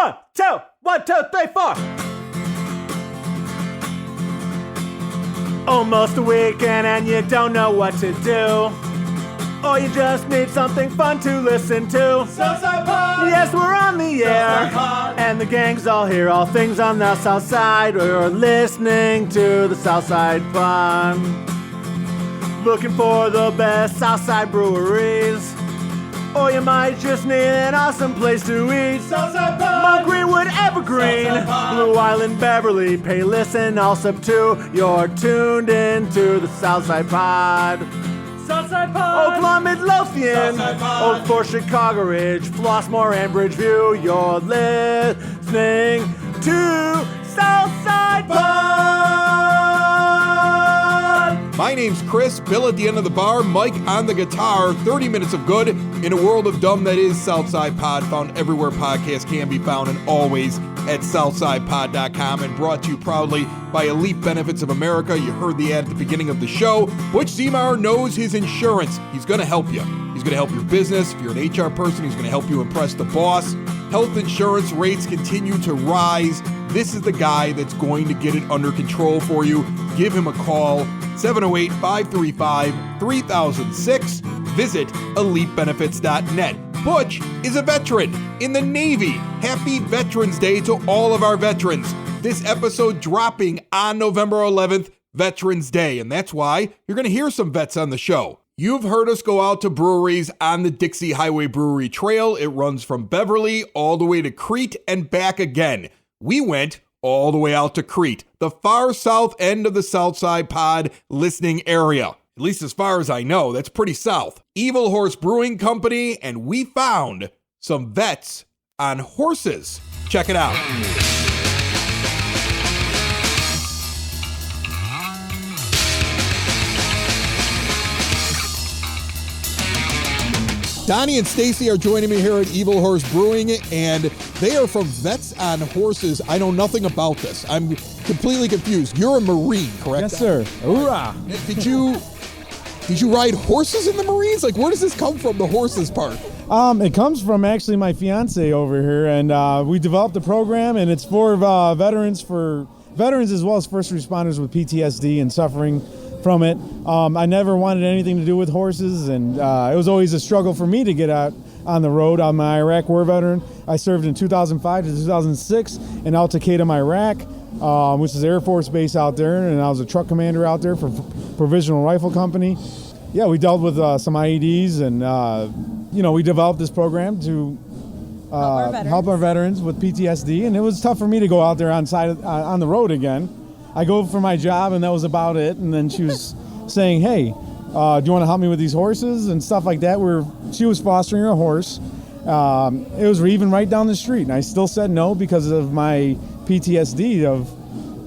1, 2, 1, 2, 3, 4. Almost a weekend and you don't know what to do. Or you just need something fun to listen to. Southside Pod! Yes, we're on the air. Pod. And the gang's all here, all things on the South Side. We're listening to the Southside Pod. Looking for the best Southside breweries. Or you might just need an awesome place to eat. Southside Pod! Mount Greenwood, Evergreen, Southside Pod. Blue Island, Beverly, Payless, and Allsup 2. You're tuned into the Southside Pod. Southside Pod! Oak Lawn, Midlothian, Southside Pod. Oak Forest, Chicago Ridge, Flossmoor, and Bridgeview. You're listening to Southside Pod. My name's Chris, Bill at the end of the bar, Mike on the guitar, 30 minutes of good in a world of dumb that is Southside Pod, found everywhere podcasts can be found and always at southsidepod.com, and brought to you proudly by Elite Benefits of America. You heard the ad at the beginning of the show. Butch Zemar knows his insurance. He's going to help you. He's going to help your business. If you're an HR person, he's going to help you impress the boss. Health insurance rates continue to rise. This is the guy that's going to get it under control for you. Give him a call, 708-535-3006. Visit elitebenefits.net. Butch is a veteran in the Navy. Happy Veterans Day to all of our veterans. This episode dropping on November 11th, Veterans Day, and that's why you're going to hear some vets on the show. You've heard us go out to breweries on the Dixie Highway Brewery Trail. It runs from Beverly all the way to Crete and back again. We went all the way out to Crete, the far south end of the Southside Pod listening area. At least as far as I know, that's pretty south. Evil Horse Brewing Company, and we found some vets on horses. Check it out. Donnie and Stacy are joining me here at Evil Horse Brewing, and they are from Vets on Horses. I know nothing about this. I'm completely confused. You're a Marine, correct? Yes, sir. Hoorah! Did you ride horses in the Marines? Like, where does this come from, the horses part? It comes from actually my fiance over here, and we developed a program, and it's for veterans as well as first responders with PTSD and suffering from it. I never wanted anything to do with horses, and it was always a struggle for me to get out on the road. I'm an Iraq War veteran. I served in 2005 to 2006 in Al Taqaddum, Iraq, which is Air Force Base out there, and I was a truck commander out there for Provisional Rifle Company. Yeah, we dealt with some IEDs, and we developed this program to help our veterans with PTSD, and it was tough for me to go out there on the road again. I go for my job, and that was about it. And then she was saying, hey, do you want to help me with these horses and stuff like that? She was fostering a horse. It was even right down the street. And I still said no because of my PTSD of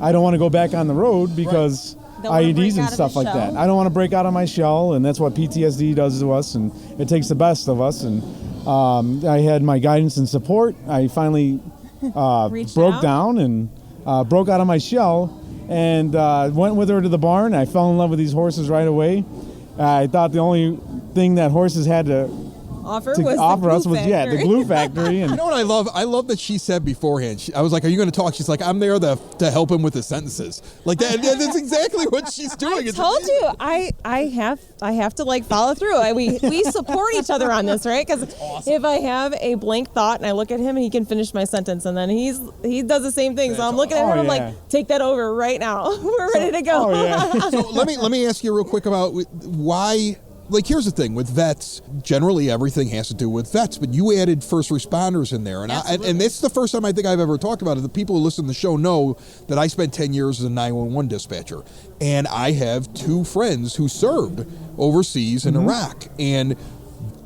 I don't want to go back on the road because IEDs and stuff like that. I don't want to break out of my shell, and that's what PTSD does to us, and it takes the best of us. And I had my guidance and support. I finally broke down and broke out of my shell. And went with her to the barn. I fell in love with these horses right away. I thought the only thing that horses had to offer us was the glue factory. And you know what I love? I love that she said beforehand. I was like, "Are you going to talk?" She's like, "I'm there to help him with the sentences." Like that. That's exactly what she's doing. I told you, I have to like follow through. We support each other on this, right? Because awesome. If I have a blank thought and I look at him, he can finish my sentence, and then he does the same thing. So I'm looking at him, I'm like, take that over right now. We're ready to go. So let me ask you real quick about why. Like, here's the thing with vets. Generally, everything has to do with vets, but you added first responders in there, and it's the first time I think I've ever talked about it. The people who listen to the show know that I spent 10 years as a 911 dispatcher, and I have two friends who served overseas in Iraq, and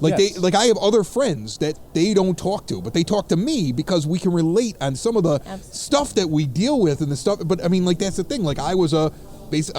I have other friends that they don't talk to, but they talk to me because we can relate on some of the stuff that we deal with and the stuff. But I mean, like, that's the thing. Like, I was a first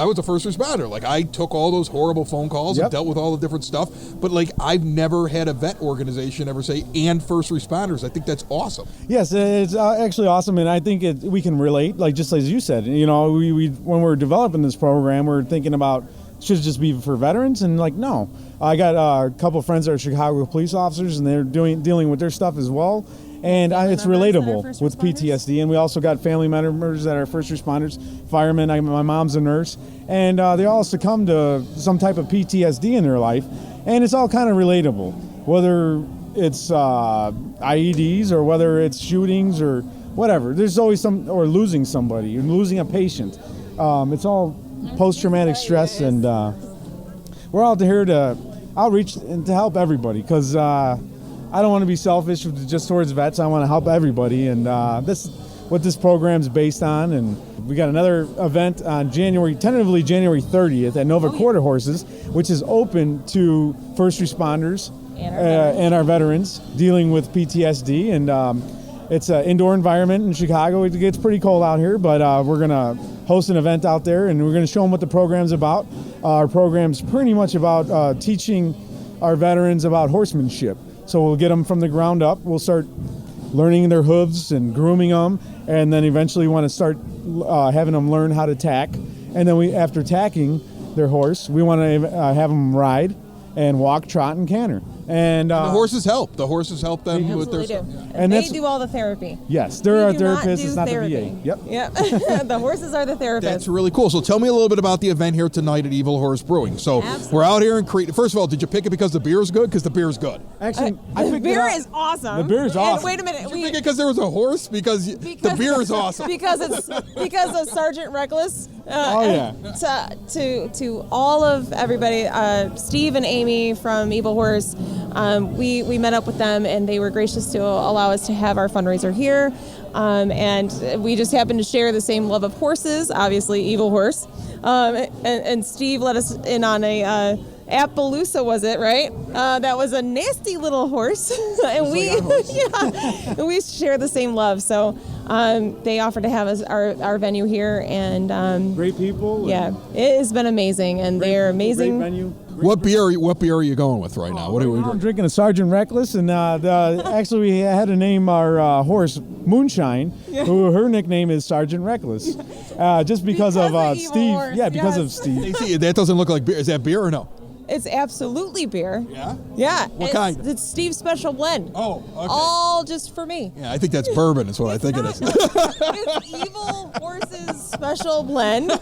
responder. Like, I took all those horrible phone calls and dealt with all the different stuff. But, like, I've never had a vet organization ever say, and first responders. I think that's awesome. Yes, it's actually awesome. And I think we can relate, like, just as you said. You know, we when we're developing this program, we're thinking about, should it just be for veterans? And, like, no. I got a couple of friends that are Chicago police officers, and they're dealing with their stuff as well. Family And it's members that are relatable first with responders? PTSD. And we also got family members that are first responders, firemen. My mom's a nurse. And they all succumb to some type of PTSD in their life. And it's all kind of relatable, whether it's IEDs or whether it's shootings or whatever. There's always or losing somebody, losing a patient. It's all post-traumatic stress, and we're out here to outreach and to help everybody, because I don't want to be selfish just towards vets. I want to help everybody, and this is what this program's based on. And we got another event on tentatively January 30th at Nova Quarter Horses, which is open to first responders and our veterans dealing with PTSD. And it's an indoor environment in Chicago. It gets pretty cold out here, but we're going to host an event out there, and we're going to show them what the program's about. Our program's pretty much about teaching our veterans about horsemanship. So we'll get them from the ground up. We'll start learning their hooves and grooming them, and then eventually want to start having them learn how to tack. And then after tacking their horse, we want to have them ride and walk, trot, and canter. And the horses help. The horses help them with their Absolutely do. stuff. And they do all the therapy. Yes, there are We do not therapists. do It's not therapy. the VA. Yep. The horses are the therapists. That's really cool. So tell me a little bit about the event here tonight at Evil Horse Brewing. So Absolutely. we're out here in Crete. First of all, did you pick it because the beer is good? Because the beer is good. Actually, I the picked beer it up. is awesome. The beer is awesome. And wait a minute. Did you pick it because there was a horse? Because the beer is awesome. Because of Sergeant Reckless. Oh, yeah. To all of everybody, Steve and Amy from Evil Horse, we met up with them, and they were gracious to allow us to have our fundraiser here. And we just happened to share the same love of horses, obviously Evil Horse. And Steve let us in on a Appaloosa, was it, right? That was a nasty little horse. And we share the same love. So they offered to have us our venue here, and Great people. yeah, it has been amazing, and they're amazing. Great venue. What beer are you going with right now? What are we I'm doing? drinking a Sergeant Reckless, and actually we had to name our horse Moonshine, who her nickname is Sergeant Reckless, just because of Because of Evil Steve. Horse, Yeah, because yes. of Steve. Hey, see, that doesn't look like beer. Is that beer or no? It's absolutely beer. Yeah? Yeah. What kind? It's Steve's special blend. Oh, okay. All just for me. Yeah, I think that's bourbon is what I think it is. It's Evil Horse's special blend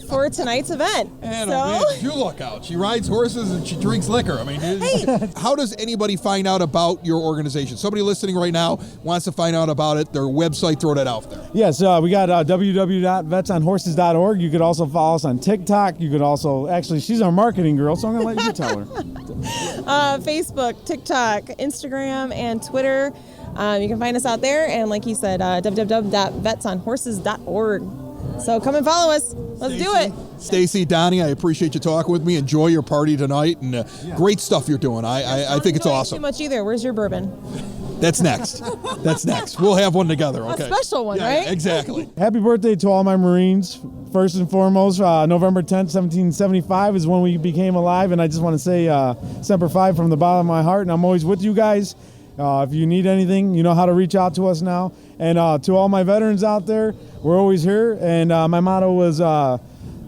for tonight's event. And so, man, you look out. She rides horses and she drinks liquor. I mean, how does anybody find out about your organization? Somebody listening right now wants to find out about it. Their website, throw that out there. Yes, we got www.vetsonhorses.org. You could also follow us on TikTok. You could also, actually, she's our marketing girl, so I'm going to let you tell her. Facebook, TikTok, Instagram, and Twitter. You can find us out there. And like you said, www.vetsonhorses.org. So come and follow us. Let's do it. Stacy, Donnie, I appreciate you talking with me. Enjoy your party tonight, and great stuff you're doing. I think it's Don't enjoy it awesome. Too much either. Where's your bourbon? That's next. That's next. We'll have one together, okay? A special one, Yeah, right? exactly. Happy birthday to all my Marines. First and foremost, November 10th, 1775 is when we became alive, and I just want to say Semper Fi from the bottom of my heart, and I'm always with you guys. If you need anything, you know how to reach out to us now. And to all my veterans out there, we're always here. And my motto was, a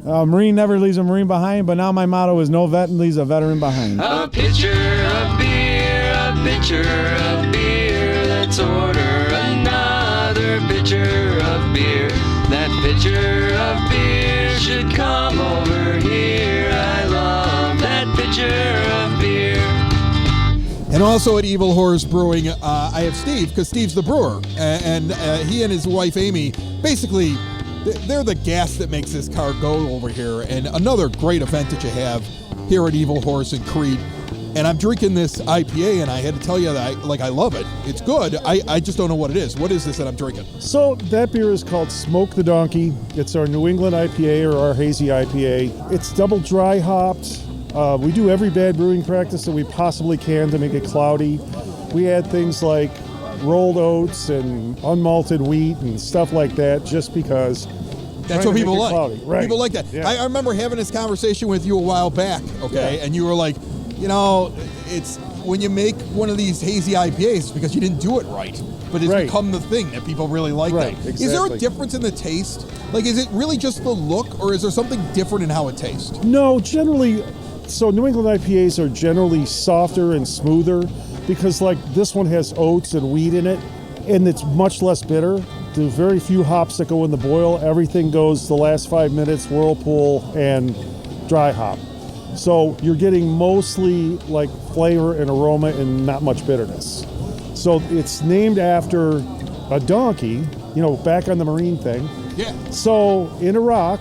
Marine never leaves a Marine behind, but now my motto is no vet leaves a veteran behind. A pitcher of beer, a pitcher of beer. Let's order another pitcher of beer. That pitcher of beer should come over here. I love that pitcher of beer. And also at Evil Horse Brewing, I have Steve, because Steve's the brewer. And he and his wife, Amy, basically, they're the gas that makes this car go over here. And another great event that you have here at Evil Horse in Crete. And I'm drinking this IPA, and I had to tell you that I love it. It's good. I just don't know what it is. What is this that I'm drinking? So that beer is called Smoke the Donkey. It's our New England IPA, or our hazy IPA. It's double dry hopped. We do every bad brewing practice that we possibly can to make it cloudy. We add things like rolled oats and unmalted wheat and stuff like that just because. That's what people like. Cloudy. Right. People like that. Yeah. I remember having this conversation with you a while back, okay? Yeah. And you were like, it's when you make one of these hazy IPAs, it's because you didn't do it right. But it's Right. become the thing that people really like Right, them. Is there a exactly. difference in the taste? Like, is it really just the look, or is there something different in how it tastes? No, generally, so New England IPAs are generally softer and smoother because like this one has oats and wheat in it. and it's much less bitter. There's very few hops that go in the boil. Everything goes the last 5 minutes, whirlpool, and dry hop. So you're getting mostly like flavor and aroma and not much bitterness. So it's named after a donkey, back on the Marine thing. Yeah. So in Iraq,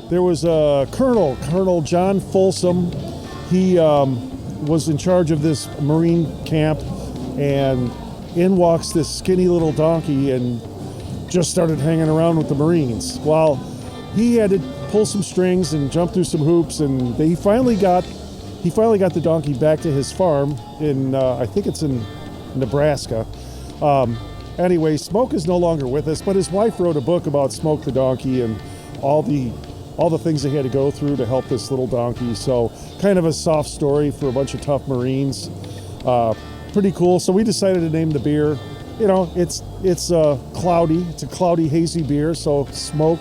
there was a Colonel John Folsom. He was in charge of this Marine camp, and in walks this skinny little donkey and just started hanging around with the Marines. Well, he had to pull some strings and jump through some hoops, and he finally got the donkey back to his farm in I think it's in Nebraska. Anyway, Smoke is no longer with us, but his wife wrote a book about Smoke the donkey and all the things they had to go through to help this little donkey. So kind of a soft story for a bunch of tough Marines. Pretty cool. So we decided to name the beer. It's cloudy. It's a cloudy, hazy beer. So Smoke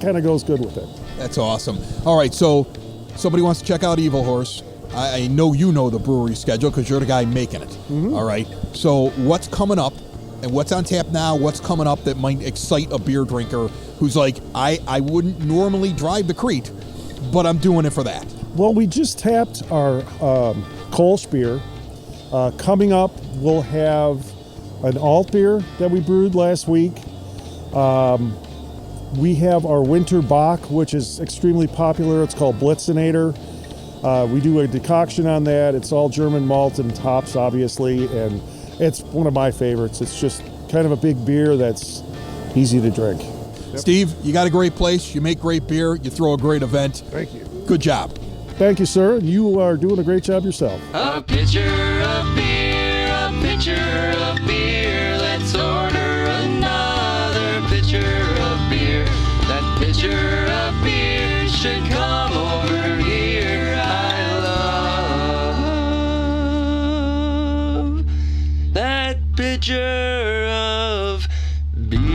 kind of goes good with it. That's awesome. All right, so somebody wants to check out Evil Horse. I know you know the brewery schedule because you're the guy making it. Mm-hmm. All right. So what's coming up and what's on tap now? What's coming up that might excite a beer drinker who's like, I wouldn't normally drive the Crete, but I'm doing it for that? Well, we just tapped our Kolsch beer. Coming up, we'll have an alt beer that we brewed last week. We have our winter Bock, which is extremely popular. It's called Blitzinator. We do a decoction on that. It's all German malt and hops, obviously, and it's one of my favorites. It's just kind of a big beer that's easy to drink. Yep. Steve, you got a great place. You make great beer. You throw a great event. Thank you. Good job. Thank you, sir. You are doing a great job yourself. A pitcher of beer, a pitcher of beer. Let's order another pitcher of beer. That pitcher of beer should come over here. I love that pitcher of beer.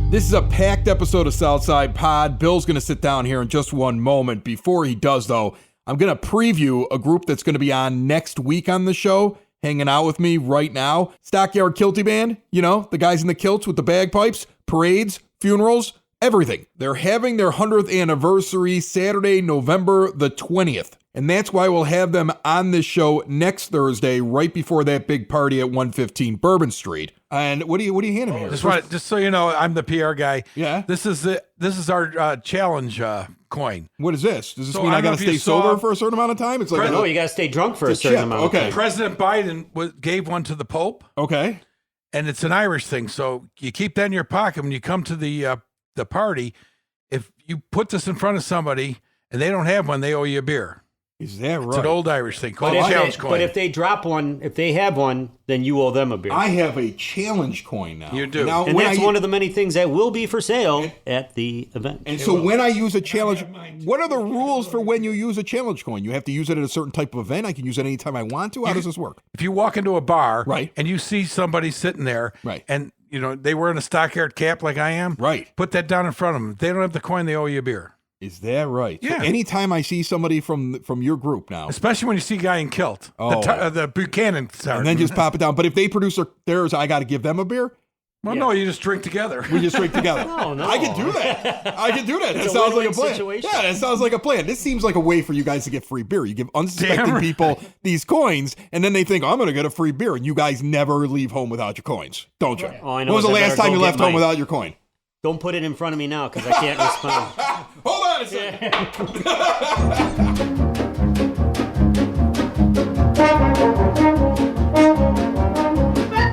This is a packed episode of Southside Pod. Bill's going to sit down here in just one moment. Before he does, though, I'm going to preview a group that's going to be on next week on the show, hanging out with me right now. Stockyard Kilty Band, the guys in the kilts with the bagpipes, parades, funerals, everything. They're having their 100th anniversary Saturday, November the 20th. And that's why we'll have them on this show next Thursday, right before that big party at 115 Bourbon Street. And what do you handing me here? Just so you know, I'm the PR guy. Yeah. This is our challenge coin. What is this? Does this So mean I I don't got to know if stay you saw- sober for a certain amount of time? It's like No, you got to stay drunk for a certain amount of Okay. time. President Biden gave one to the Pope, Okay. and it's an Irish thing. So you keep that in your pocket when you come to the party. If you put this in front of somebody and they don't have one, they owe you a beer. Is that right? It's an old Irish thing called But challenge coin. but if they drop one, if they have one, then you owe them a beer. I have a challenge coin now. You do. Now, and when that's I, one of the many things that will be for sale at the event. And so when I use a challenge, what are the rules for when you use a challenge coin? You have to use it at a certain type of event. I can use it anytime I want to. How does this work? If you walk into a bar, Right. and you see somebody sitting there, Right. and they wearing a Stockyard cap like I am, Right. put that down in front of them. If they don't have the coin, they owe you a beer. Is that right? Yeah. So anytime I see somebody from your group now, Especially when you see a guy in kilt, Oh. the Buchanan sergeant. and then just pop it down. But if they produce theirs, I got to give them a beer. Well, no, you just drink together. We just drink together. No. I can do that. I can do that. It's That a sounds like a win-win plan. situation. Yeah, that sounds like a plan. This seems like a way for you guys to get free beer. You give unsuspecting Damn right. people these coins, and then they think, I'm going to get a free beer. And you guys never leave home without your coins, don't you? Oh, I know. When was the I last better time go you get left home mine. without your coin? Don't put it in front of me now because I can't respond. Hold on a second.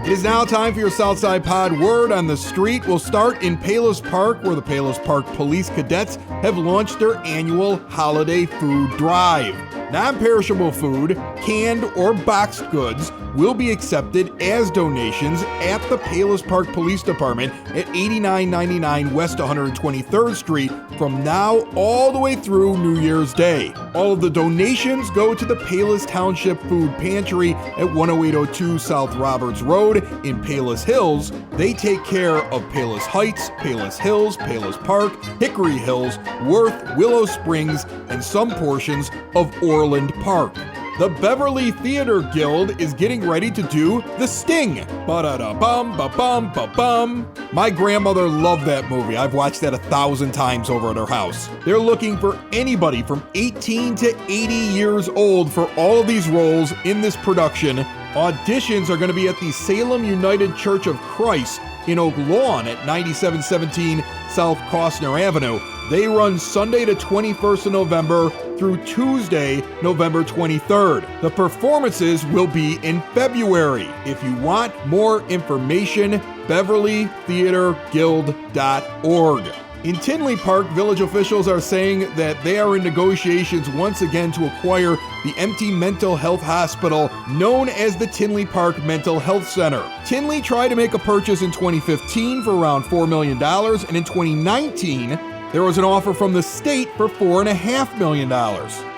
It is now time for your Southside Pod word on the street. We'll start in Palos Park, where the Palos Park Police Cadets have launched their annual holiday food drive. Non-perishable food, canned or boxed goods will be accepted as donations at the Palos Park Police Department at 8999 West 123rd Street from now all the way through New Year's Day. All of the donations go to the Palos Township Food Pantry at 10802 South Roberts Road in Palos Hills. They take care of Palos Heights, Palos Hills, Palos Park, Hickory Hills, Worth, Willow Springs, and some portions of Orland Park. The Beverly Theater Guild is getting ready to do The Sting. Ba-da-da-bum, ba-bum, ba-bum. My grandmother loved that movie. I've watched that 1,000 times over at her house. They're looking for anybody from 18 to 80 years old for all of these roles in this production. Auditions are going to be at the Salem United Church of Christ in Oak Lawn at 9717 South Costner Avenue. They run Sunday the 21st of November through Tuesday, November 23rd. The performances will be in February. If you want more information, BeverlyTheaterGuild.org. In Tinley Park, village officials are saying that they are in negotiations once again to acquire the empty mental health hospital known as the Tinley Park Mental Health Center. Tinley tried to make a purchase in 2015 for around $4 million, and in 2019, there was an offer from the state for $4.5 million.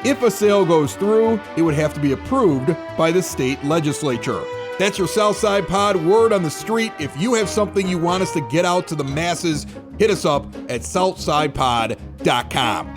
If a sale goes through, it would have to be approved by the state legislature. That's your Southside Pod word on the street. If you have something you want us to get out to the masses, hit us up at southsidepod.com.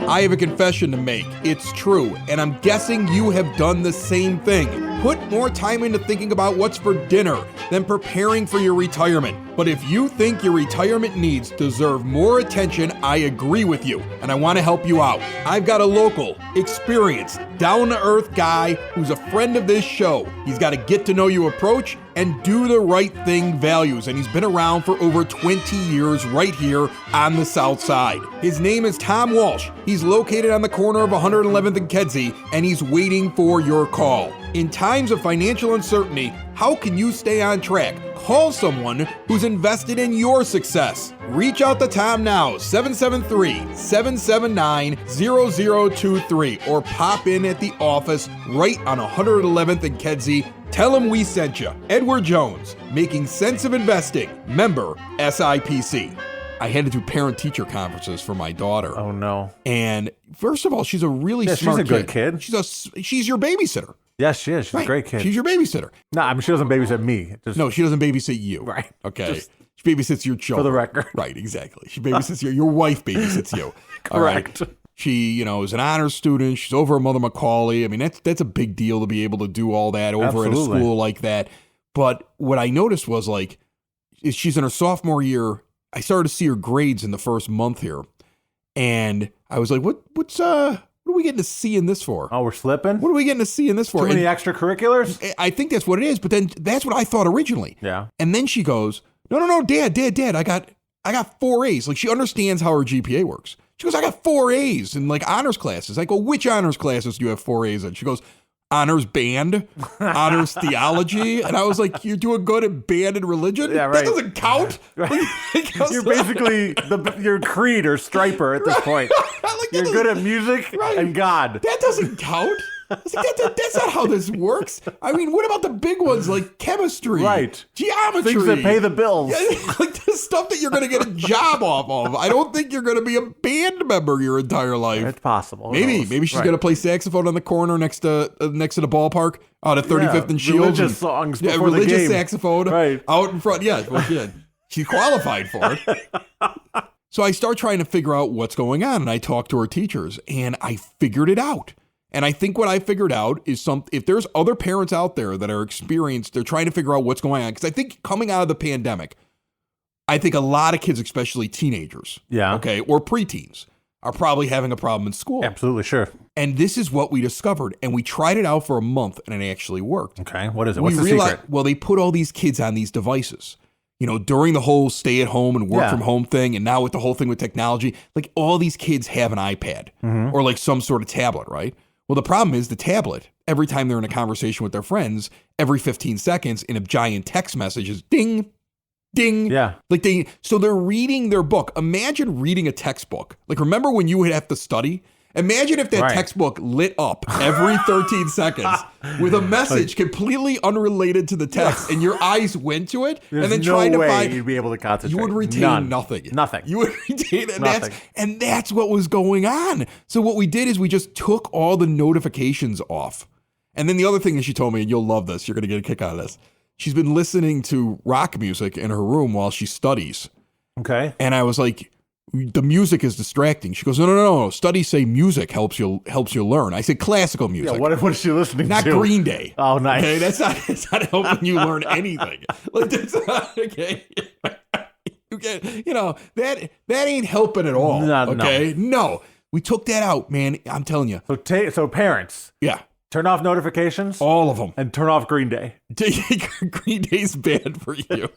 I have a confession to make. It's true, and I'm guessing you have done the same thing. Put more time into thinking about what's for dinner than preparing for your retirement. But if you think your retirement needs deserve more attention, I agree with you, and I want to help you out. I've got a local, experienced, down-to-earth guy who's a friend of this show. He's got a get-to-know-you approach and do the right thing values, and he's been around for over 20 years right here on the South Side. His name is Tom Walsh. He's located on the corner of 111th and Kedzie, and he's waiting for your call. In times of financial uncertainty, how can you stay on track? Call someone who's invested in your success. Reach out to Tom now, 773-779-0023, or pop in at the office right on 111th and Kedzie. Tell him we sent you. Edward Jones, Making Sense of Investing, member SIPC. I had to do parent-teacher conferences for my daughter. Oh, no. And first of all, she's a really smart she's a good kid. She's your babysitter. Yes, she is. She's a great kid. She's your babysitter. No, I mean, she doesn't babysit me. No, she doesn't babysit you. Right. Okay. She babysits your children. For the record. Right, exactly. She babysits your wife babysits you. Correct. All right. She, is an honors student. She's over at Mother Macaulay. I mean, that's a big deal to be able to do all that over at a school like that. But what I noticed was, like, she's in her sophomore year. I started to see her grades in the first month here. And I was like, what are we getting to C in this for? Oh, we're slipping? What are we getting to C in this for? Too many extracurriculars? I think that's what it is, but then that's what I thought originally. Yeah. And then she goes, no, Dad, I got 4 A's. Like, she understands how her GPA works. She goes, I got 4 A's in, like, honors classes. I go, which honors classes do you have 4 A's in? She goes, honors band, honors theology. And I was like, you're doing good at band and religion? Yeah, right. That doesn't count. Right. You're basically your creed or striper at this point. Like, you're good at music and God. That doesn't count. That's not how this works. I mean, what about the big ones like chemistry, right? Geometry, things that pay the bills, like the stuff that you're going to get a job off of. I don't think you're going to be a band member your entire life. It's possible. Maybe she's going to play saxophone on the corner next to the ballpark out at 35th and Shields. Religious songs before religious the game. saxophone out in front. Yeah, she's qualified for it. So I start trying to figure out what's going on, and I talk to her teachers, and I figured it out. And I think what I figured out is if there's other parents out there that are experienced, they're trying to figure out what's going on. Because I think coming out of the pandemic, I think a lot of kids, especially teenagers, or preteens, are probably having a problem in school. Absolutely, sure. And this is what we discovered. And we tried it out for a month, and it actually worked. Okay, what is it? What's the secret? Well, they put all these kids on these devices. During the whole stay at home and work from home thing, and now with the whole thing with technology, like all these kids have an iPad or like some sort of tablet, right? Well, the problem is the tablet, every time they're in a conversation with their friends, every 15 seconds in a giant text message is ding, ding. Yeah. So they're reading their book. Imagine reading a textbook. Like, remember when you would have to study? Imagine if that textbook lit up every 13 seconds with a message completely unrelated to the text, and your eyes went to it, and then trying to find, you'd be able to concentrate. You would retain nothing. Nothing. You would retain nothing. And that's what was going on. So what we did is we just took all the notifications off. And then the other thing that she told me, and you'll love this, you're going to get a kick out of this. She's been listening to rock music in her room while she studies. Okay. And I was like, the music is distracting. She goes, no. Studies say music helps you learn. I said classical music. Yeah, what is she listening not to? Not Green Day. Oh, nice. Okay, that's not helping you learn anything. Like, that's not, okay. That ain't helping at all. No. We took that out, man. I'm telling you. So parents. Yeah. Turn off notifications. All of them. And turn off Green Day. Green Day's bad for you.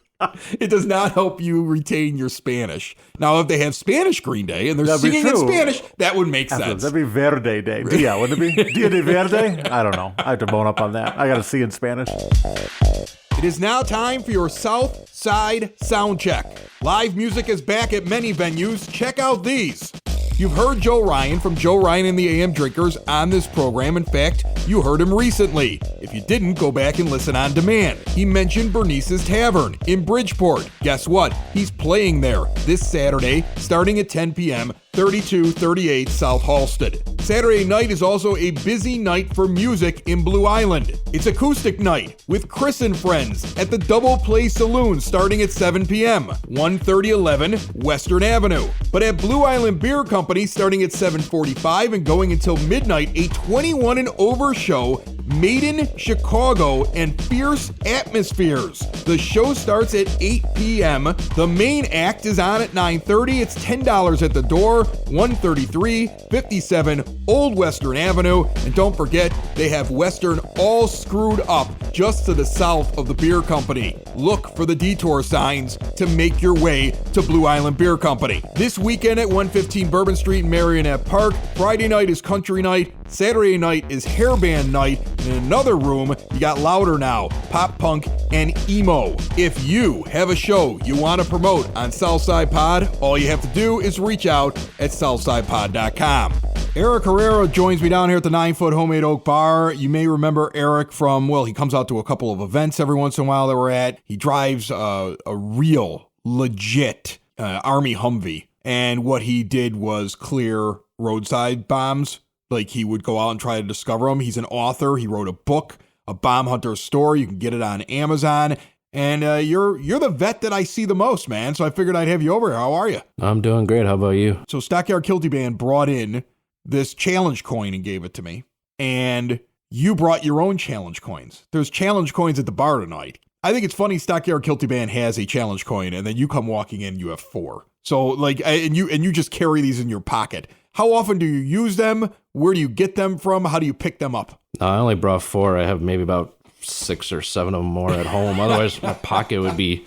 It does not help you retain your Spanish. Now, if they have Spanish Green Day and they're singing in Spanish, that would make sense. That'd be Verde Day. Dia, wouldn't it be? Dia de Verde? I don't know. I have to bone up on that. I got to see in Spanish. It is now time for your South Side Sound Check. Live music is back at many venues. Check out these. You've heard Joe Ryan from Joe Ryan and the AM Drinkers on this program. In fact, you heard him recently. If you didn't, go back and listen on demand. He mentioned Bernice's Tavern in Bridgeport. Guess what? He's playing there this Saturday, starting at 10 p.m., 3238 South Halsted. Saturday night is also a busy night for music in Blue Island. It's acoustic night with Chris and Friends at the Double Play Saloon starting at 7 p.m., 13011 Western Avenue. But at Blue Island Beer Company starting at 7:45 and going until midnight, a 21 and over show, Made in Chicago and Fierce Atmospheres. The show starts at 8 p.m. The main act is on at 9:30. It's $10 at the door, 13357 Old Western Avenue. And don't forget, they have Western all screwed up just to the south of the beer company. Look for the detour signs to make your way to Blue Island Beer Company. This weekend at 115 Bourbon Street in Marionette Park, Friday night is country night, Saturday night is hairband night. In another room, you got Louder Now, Pop Punk, and Emo. If you have a show you want to promote on Southside Pod, all you have to do is reach out at southsidepod.com. Eric Herrera joins me down here at the 9-Foot Homemade Oak Bar. You may remember Eric from, he comes out to a couple of events every once in a while that we're at. He drives a real, legit Army Humvee. And what he did was clear roadside bombs. Like, he would go out and try to discover them. He's an author. He wrote a book, A Bomb Hunter's Story. You can get it on Amazon. And you're the vet that I see the most, man. So I figured I'd have you over here. How are you? I'm doing great. How about you? So Stockyard Kilty Band brought in this challenge coin and gave it to me. And you brought your own challenge coins. There's challenge coins at the bar tonight. I think it's funny Stockyard Kilty Band has a challenge coin, and then you come walking in, you have 4. So, and you just carry these in your pocket. How often do you use them? Where do you get them from? How do you pick them up? I only brought 4. I have maybe about 6 or 7 of them more at home. Otherwise, my pocket would be,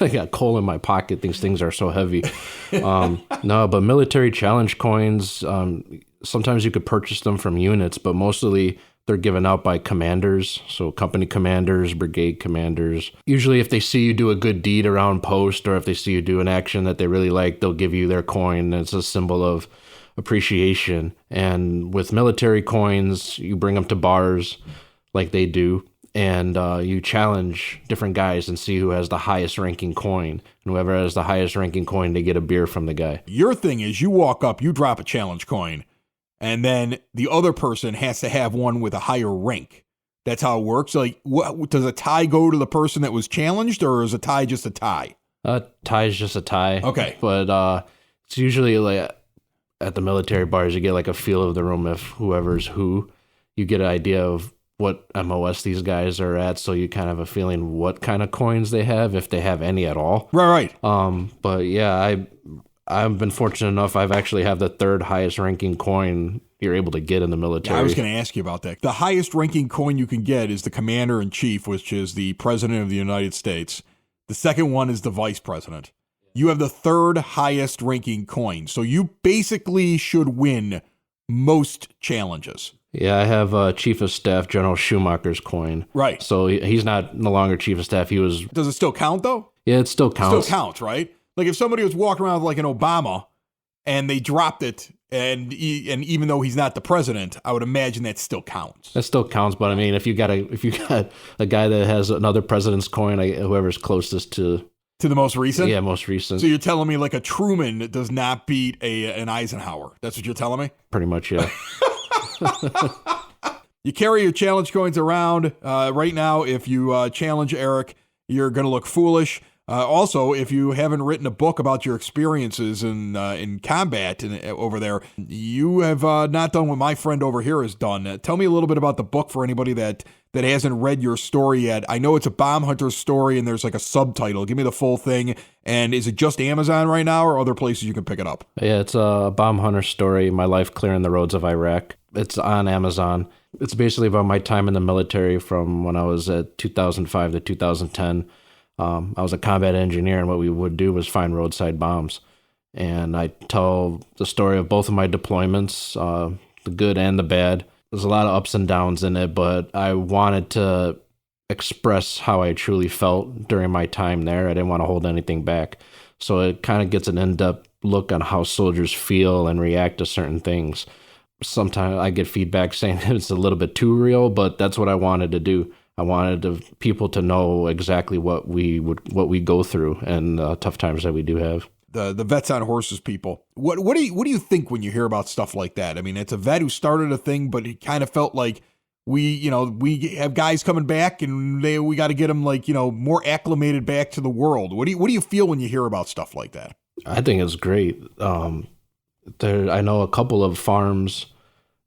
I got coal in my pocket. These things are so heavy. No, but military challenge coins, sometimes you could purchase them from units, but mostly they're given out by commanders. So company commanders, brigade commanders. Usually if they see you do a good deed around post, or if they see you do an action that they really like, they'll give you their coin. It's a symbol of appreciation. And with military coins, you bring them to bars like they do, and you challenge different guys and see who has the highest ranking coin. And whoever has the highest ranking coin, they get a beer from the guy. Your thing is you walk up, you drop a challenge coin, and then the other person has to have one with a higher rank. That's how it works. Like, does a tie go to the person that was challenged, or is a tie just a tie? Tie is just a tie. Okay. But it's usually like at the military bars, you get like a feel of the room if whoever's who. You get an idea of what MOS these guys are at, so you kind of have a feeling what kind of coins they have, if they have any at all. Right. But yeah, I've been fortunate enough. I've actually have the 3rd highest ranking coin you're able to get in the military. Yeah, I was going to ask you about that. The highest ranking coin you can get is the Commander in Chief, which is the President of the United States. The second one is the Vice President. You have the 3rd highest ranking coin. So you basically should win most challenges. Yeah, I have Chief of Staff General Schumacher's coin. Right. So he's no longer Chief of Staff. He was. Does it still count, though? Yeah, it still counts. It still counts, right? Like if somebody was walking around with like an Obama and they dropped it, and even though he's not the president, I would imagine that still counts. That still counts, but I mean, if you got a guy that has another president's coin, whoever's closest to the most recent? Yeah, most recent. So you're telling me like a Truman does not beat an Eisenhower? That's what you're telling me? Pretty much, yeah. You carry your challenge coins around. Right now, if you challenge Eric, you're going to look foolish. Also, if you haven't written a book about your experiences in combat over there, you have not done what my friend over here has done. Tell me a little bit about the book for anybody that hasn't read your story yet. I know it's a bomb hunter story, and there's like a subtitle. Give me the full thing. And is it just Amazon right now, or other places you can pick it up? Yeah, it's a bomb hunter story, My Life Clearing the Roads of Iraq. It's on Amazon. It's basically about my time in the military from when I was at 2005 to 2010. I was a combat engineer, and what we would do was find roadside bombs. And I tell the story of both of my deployments, the good and the bad. There's a lot of ups and downs in it, but I wanted to express how I truly felt during my time there. I didn't want to hold anything back. So it kind of gets an in-depth look on how soldiers feel and react to certain things. Sometimes I get feedback saying it's a little bit too real, but that's what I wanted to do. I wanted people to know exactly what we go through and tough times that we do have. The Vets on Horses people. What do you think when you hear about stuff like that? I mean, it's a vet who started a thing, but it kind of felt like we have guys coming back and we got to get them more acclimated back to the world. What do you feel when you hear about stuff like that? I think it's great. I know a couple of farms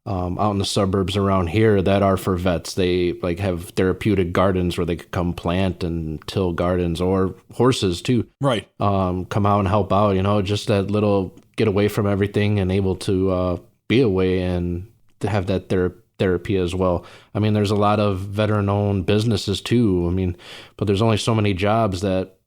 out in the suburbs around here that are for vets. They have therapeutic gardens where they could come plant and till gardens, or horses too. Right. Come out and help out, just that little get away from everything and able to be away and to have that therapy as well. I mean, there's a lot of veteran-owned businesses too. I mean, but there's only so many jobs that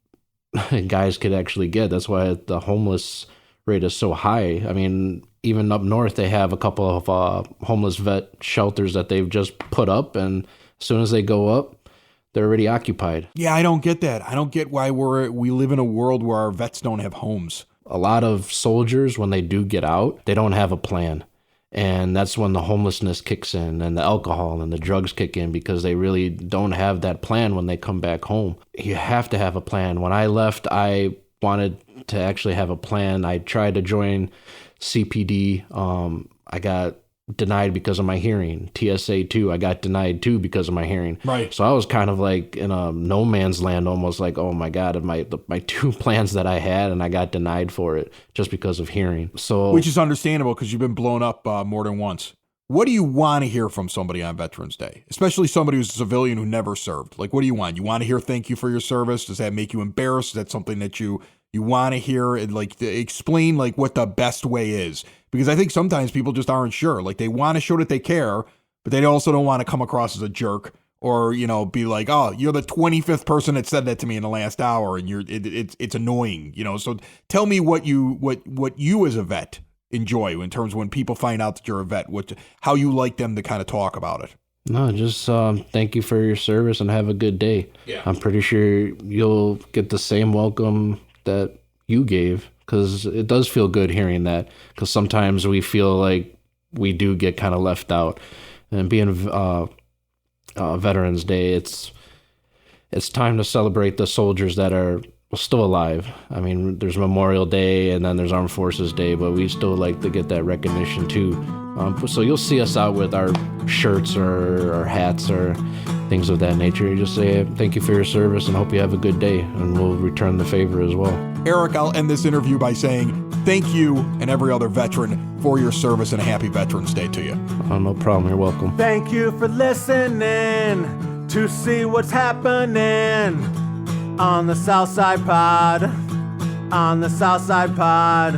guys could actually get. That's why the homeless rate is so high. I mean, even up north, they have a couple of homeless vet shelters that they've just put up, and as soon as they go up, they're already occupied. Yeah, I don't get that. I don't get why we live in a world where our vets don't have homes. A lot of soldiers, when they do get out, they don't have a plan. And that's when the homelessness kicks in and the alcohol and the drugs kick in, because they really don't have that plan when they come back home. You have to have a plan. When I left, I wanted to actually have a plan. I tried to join CPD. I got denied because of my hearing. TSA too, I got denied too because of my hearing. Right. So I was kind of like in a no man's land, almost like, oh my God, my two plans that I had, and I got denied for it just because of hearing. So, which is understandable because you've been blown up more than once. What do you want to hear from somebody on Veterans Day, especially somebody who's a civilian who never served? Like, what do you want? You want to hear thank you for your service? Does that make you embarrassed? Is that something that you want to hear? And explain what the best way is, because I think sometimes people just aren't sure. Like, they want to show that they care, but they also don't want to come across as a jerk or be like, oh, you're the 25th person that said that to me in the last hour, and it's annoying. So tell me what you as a vet enjoy in terms of when people find out that you're a vet, how you like them to kind of talk about it. No, just thank you for your service and have a good day. Yeah. I'm pretty sure you'll get the same welcome that you gave, because it does feel good hearing that, because sometimes we feel like we do get kind of left out. And being Veterans Day, it's time to celebrate the soldiers that are still alive. I mean, there's Memorial Day and then there's Armed Forces Day, but we still like to get that recognition too. So you'll see us out with our shirts or our hats or things of that nature. You just say, thank you for your service and hope you have a good day, and we'll return the favor as well. Eric, I'll end this interview by saying thank you and every other veteran for your service, and a happy Veterans Day to you. Oh, no problem. You're welcome. Thank you for listening to see what's happening on the Southside Pod. On the Southside Pod.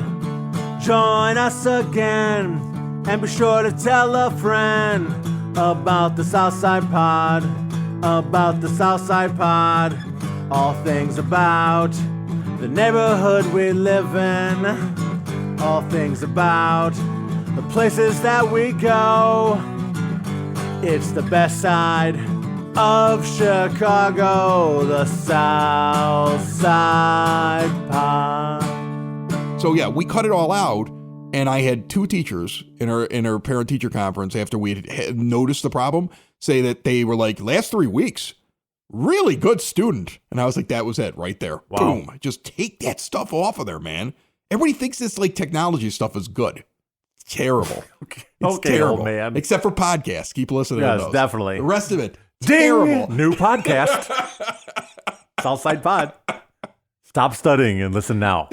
Join us again. And be sure to tell a friend about the Southside Pod, about the Southside Pod. All things about the neighborhood we live in. All things about the places that we go. It's the best side of Chicago, the Southside Pod. So yeah, we cut it all out. And I had two teachers in our parent-teacher conference after we had noticed the problem say that they were like, last 3 weeks, really good student. And I was like, that was it right there. Wow. Boom. Just take that stuff off of there, man. Everybody thinks this technology stuff is good. It's terrible. It's terrible, man. Except for podcasts. Keep listening to those. Yes, definitely. The rest of it, Ding! terrible. New podcast. Southside Pod. Stop studying and listen now.